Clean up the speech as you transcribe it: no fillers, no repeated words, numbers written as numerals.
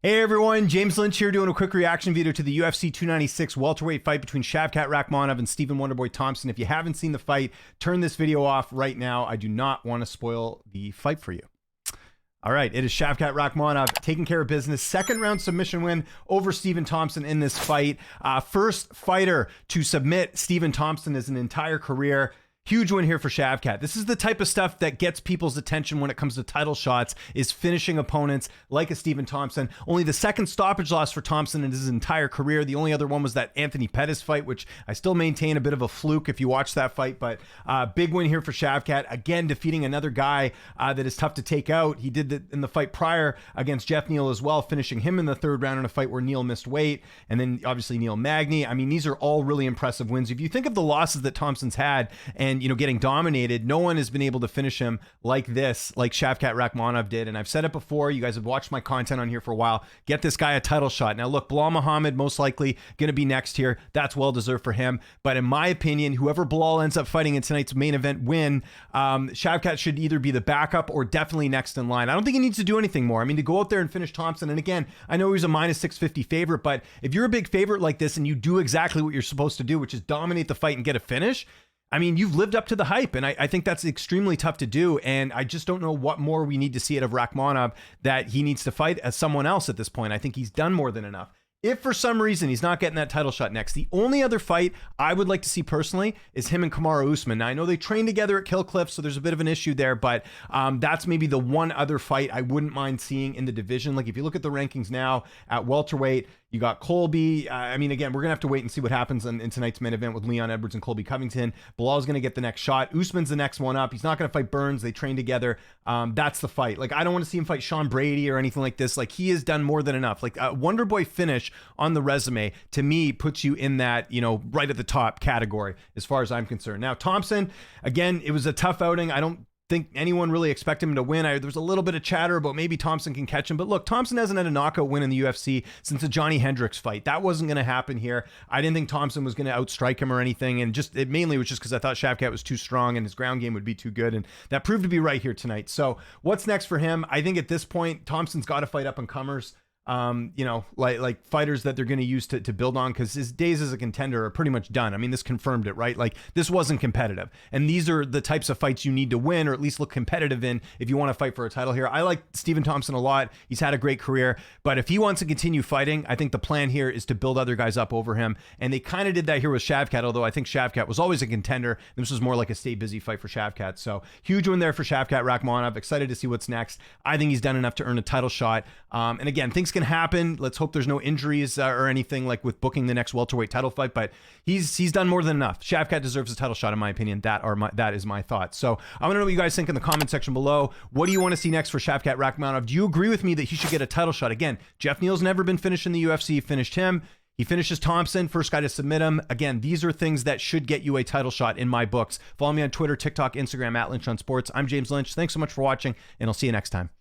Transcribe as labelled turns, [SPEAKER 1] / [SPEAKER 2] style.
[SPEAKER 1] Hey everyone, James Lynch here doing a quick reaction video to the UFC 296 welterweight fight between Shavkat Rakhmonov and Stephen Wonderboy Thompson. If you haven't seen the fight, turn this video off right now. I do not want to spoil the fight for you. All right, it is Shavkat Rakhmonov taking care of business. Second round submission win over Stephen Thompson in this fight. First fighter to submit Stephen Thompson as an entire career. Huge win here for Shavkat. This is the type of stuff that gets people's attention when it comes to title shots, is finishing opponents like a Stephen Thompson. Only the second stoppage loss for Thompson in his entire career. The only other one was that Anthony Pettis fight, which I still maintain a bit of a fluke if you watch that fight, but big win here for Shavkat. Again, defeating another guy that is tough to take out. He did that in the fight prior against Jeff Neal as well, finishing him in the third round in a fight where Neal missed weight, and then obviously Neil Magny. I mean, these are all really impressive wins. If you think of the losses that Thompson's had and, you know, getting dominated, no one has been able to finish him like this, like Shavkat Rakhmonov did. And I've said it before, you guys have watched my content on here for a while. Get this guy a title shot. Now look, Belal Muhammad most likely going to be next here. That's well deserved for him. But in my opinion, whoever Belal ends up fighting in tonight's main event win, Shavkat should either be the backup or definitely next in line. I don't think he needs to do anything more. I mean, to go out there and finish Thompson, and again, I know he's a minus 650 favorite, but if you're a big favorite like this and you do exactly what you're supposed to do, which is dominate the fight and get a finish, I mean, you've lived up to the hype, and I think that's extremely tough to do, and I just don't know what more we need to see out of Rakhmonov that he needs to fight as someone else at this point. I think he's done more than enough. If for some reason he's not getting that title shot next, the only other fight I would like to see personally is him and Kamaru Usman. Now, I know they train together at Kill Cliff, so there's a bit of an issue there, but that's maybe the one other fight I wouldn't mind seeing in the division. Like, if you look at the rankings now at welterweight, you got Colby. I mean, again, we're going to have to wait and see what happens in tonight's main event with Leon Edwards and Colby Covington. Bilal's going to get the next shot. Usman's the next one up. He's not going to fight Burns. They train together. That's the fight. Like, I don't want to see him fight Sean Brady or anything like this. Like, he has done more than enough. Like, Wonderboy finish on the resume, to me, puts you in that, you know, right at the top category as far as I'm concerned. Now, Thompson, again, it was a tough outing. I don't think anyone really expected him to win. There was a little bit of chatter about maybe Thompson can catch him, but look, Thompson hasn't had a knockout win in the UFC since the Johnny Hendricks fight. That wasn't going to happen here. I didn't think Thompson was going to outstrike him or anything, and just it mainly was just because I thought Shavkat was too strong and his ground game would be too good, and that proved to be right here tonight. So what's next for him? I think at this point, Thompson's got to fight up and comers. You know, like fighters that they're going to use to build on, because his days as a contender are pretty much done. I mean, this confirmed it, right? Like, this wasn't competitive, and these are the types of fights you need to win, or at least look competitive in, if you want to fight for a title here. I like Stephen Thompson a lot. He's had a great career, but if he wants to continue fighting, I think the plan here is to build other guys up over him, and they kind of did that here with Shavkat, although I think Shavkat was always a contender. This was more like a stay busy fight for Shavkat. So huge win there for Shavkat Rakhmonov. Excited to see what's next. I think he's done enough to earn a title shot, and again, things can happen. Let's hope there's no injuries or anything like with booking the next welterweight title fight, but he's done more than enough. Shavkat deserves a title shot, in my opinion. That is my thoughts. So I want to know what you guys think in the comment section below. What do you want to see next for Shavkat Rakhmonov? Do you agree with me that he should get a title shot? Again, Jeff Neal's never been finished in the UFC. Finished him. He finishes Thompson, first guy to submit him. Again, these are things that should get you a title shot in my books. Follow me on Twitter, TikTok, Instagram, @Lynch on Sports. I'm James Lynch. Thanks so much for watching, and I'll see you next time.